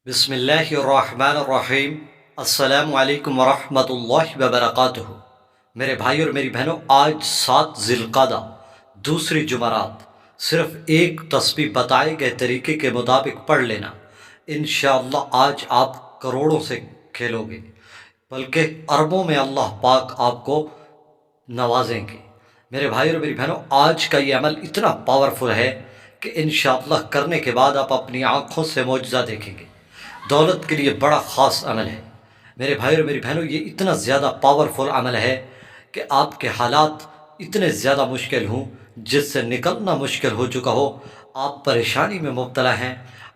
बिस्मिल्लाहिर्रहमानिर्रहीम। अस्सलामु अलैकुम वरहमतुल्लाहि वबरकातुहू। मेरे भाई और मेरी बहनों, आज 7 ज़िलक़ादा दूसरी जुमरात सिर्फ़ एक तस्बीह बताए गए तरीके के मुताबिक पढ़ लेना। इंशाअल्लाह आज आप करोड़ों से खेलोगे, बल्कि अरबों में अल्लाह पाक आपको नवाजेंगे। मेरे भाई और मेरी बहनों, आज का ये अमल इतना पावरफुल है कि इंशाअल्लाह करने के बाद आप अपनी आँखों से मौजज़ा देखेंगे। दौलत के लिए बड़ा ख़ास अमल है। मेरे भाई और मेरी बहनों, ये इतना ज़्यादा पावरफुल अमल है कि आपके हालात इतने ज़्यादा मुश्किल हों, जिससे निकलना मुश्किल हो चुका हो, आप परेशानी में मुब्तला हैं,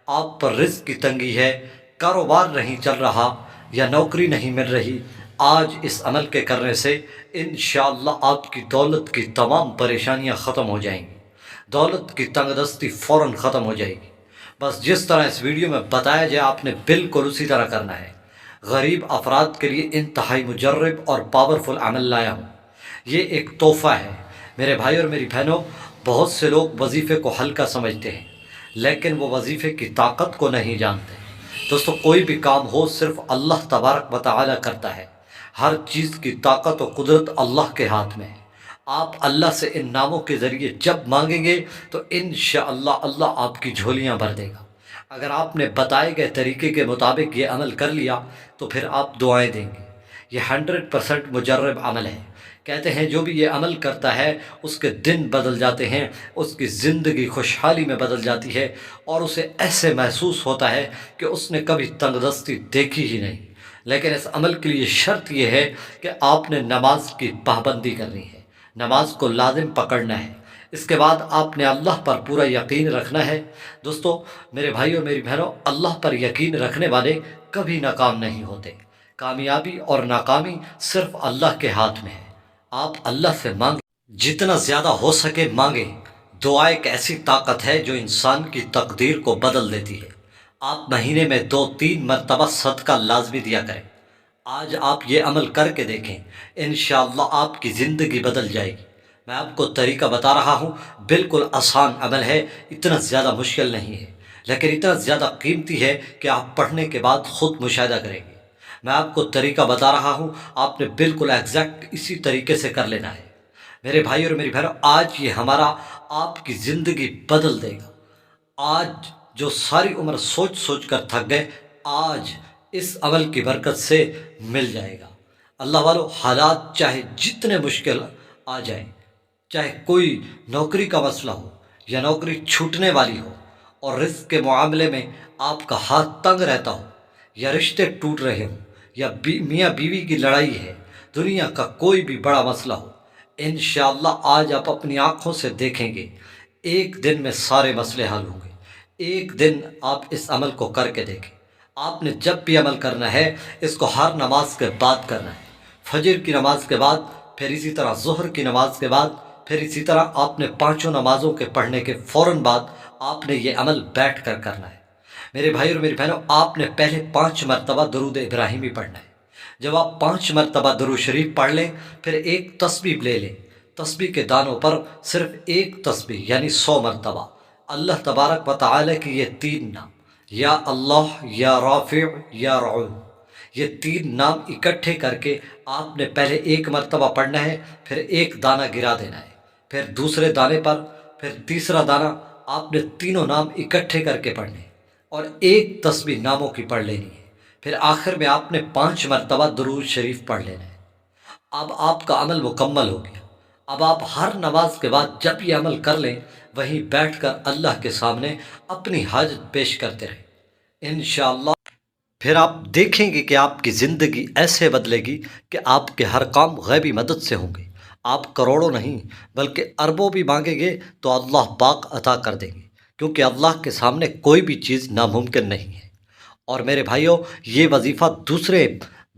आप पर रिज़्क़ की तंगी है, कारोबार नहीं चल रहा या नौकरी नहीं मिल रही, आज इस अमल के करने से इंशाअल्लाह आपकी दौलत की तमाम परेशानियां ख़त्म हो जाएंगी। दौलत की तंगदस्ती फ़ौरन ख़त्म हो जाएगी। बस जिस तरह इस वीडियो में बताया जाए, आपने बिल्कुल उसी तरह करना है। गरीब अफराद के लिए इंतहाई मुजर्रब और पावरफुल अमल लाया हूँ। ये एक तोहफ़ा है। मेरे भाई और मेरी बहनों, बहुत से लोग वजीफ़े को हल्का समझते हैं, लेकिन वो वजीफ़े की ताकत को नहीं जानते। दोस्तों, कोई भी काम हो सिर्फ़ अल्लाह तबारक व तआला करता है। हर चीज़ की ताकत और कुदरत अल्लाह के हाथ में है। आप अल्लाह से इन नामों के ज़रिए जब मांगेंगे तो इंशाअल्लाह अल्लाह आपकी झोलियां भर देगा। अगर आपने बताए गए तरीके के मुताबिक ये अमल कर लिया तो फिर आप दुआएं देंगे। ये 100% मुजर्रब अमल है। कहते हैं जो भी ये अमल करता है उसके दिन बदल जाते हैं, उसकी ज़िंदगी खुशहाली में बदल जाती है और उसे ऐसे महसूस होता है कि उसने कभी तंगदस्ती देखी ही नहीं। लेकिन इस अमल के लिए शर्त यह है कि आपने नमाज की पाबंदी करनी है, नमाज को लाजिम पकड़ना है। इसके बाद आपने अल्लाह पर पूरा यकीन रखना है। दोस्तों, मेरे भाई और मेरी बहनों, अल्लाह पर यकीन रखने वाले कभी नाकाम नहीं होते। कामयाबी और नाकामी सिर्फ अल्लाह के हाथ में है। आप अल्लाह से मांग, जितना ज़्यादा हो सके मांगे। दुआ एक ऐसी ताकत है जो इंसान की तकदीर को बदल देती है। आप महीने में 2-3 मरतबा सदका लाजमी दिया करें। आज आप ये अमल करके देखें, इंशाअल्लाह आपकी ज़िंदगी बदल जाएगी। मैं आपको तरीका बता रहा हूँ, बिल्कुल आसान अमल है, इतना ज़्यादा मुश्किल नहीं है, लेकिन इतना ज़्यादा कीमती है कि आप पढ़ने के बाद ख़ुद मुशाहिदा करेंगे। मैं आपको तरीका बता रहा हूँ, आपने बिल्कुल एग्जैक्ट इसी तरीके से कर लेना है। मेरे भाई और मेरी बहनों, आज ये हमारा आपकी ज़िंदगी बदल देगा। आज जो सारी उम्र सोच सोच कर थक गए, आज इस अमल की बरकत से मिल जाएगा। अल्लाह वालों, हालात चाहे जितने मुश्किल आ जाए, चाहे कोई नौकरी का मसला हो या नौकरी छूटने वाली हो और रिस्क के मामले में आपका हाथ तंग रहता हो, या रिश्ते टूट रहे हों, या मियाँ बीवी की लड़ाई है, दुनिया का कोई भी बड़ा मसला हो, इंशाअल्लाह आज आप अपनी आँखों से देखेंगे, एक दिन में सारे मसले हल होंगे। एक दिन आप इस अमल को करके देखें। आपने जब भी अमल करना है, इसको हर नमाज के बाद करना है। फजर की नमाज के बाद, फिर इसी तरह ज़ोहर की नमाज के बाद, फिर इसी तरह आपने पाँचों नमाज़ों के पढ़ने के फ़ौरन बाद आपने ये अमल बैठ कर करना है। मेरे भाई और मेरी बहनों, आपने पहले 5 मरतबा दरूद इब्राहिमी पढ़ना है। जब आप 5 मरतबा दरूद शरीफ पढ़ लें, फिर एक तस्बीह ले लें। तस्बीह के दानों पर सिर्फ़ एक तस्बीह यानी 100 मरतबा अल्लाह तबारक व तआला के ये 3 नाम, या अल्लाह, या राफ़िअ, या रऊफ़, ये 3 नाम इकट्ठे करके आपने पहले एक मरतबा पढ़ना है, फिर एक दाना गिरा देना है, फिर दूसरे दाने पर, फिर तीसरा दाना। आपने तीनों नाम इकट्ठे करके पढ़ने हैं और एक तस्बीह नामों की पढ़ लेनी है। फिर आखिर में आपने 5 मरतबा दुरूद शरीफ पढ़ लेना है। अब आपका अमल मुकम्मल हो गया। अब आप हर नमाज के बाद जब ये अमल कर लें, वहीं बैठकर अल्लाह के सामने अपनी हाजत पेश करते रहें। इंशाअल्लाह फिर आप देखेंगे कि आपकी ज़िंदगी ऐसे बदलेगी कि आपके हर काम गैबी मदद से होंगे। आप करोड़ों नहीं बल्कि अरबों भी मांगेंगे तो अल्लाह पाक अता कर देंगे, क्योंकि अल्लाह के सामने कोई भी चीज़ नामुमकिन नहीं है। और मेरे भाइयों, ये वजीफ़ा दूसरे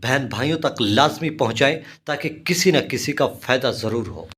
बहन भाइयों तक लाजमी पहुँचाएँ, ताकि किसी न किसी का फ़ायदा ज़रूर हो।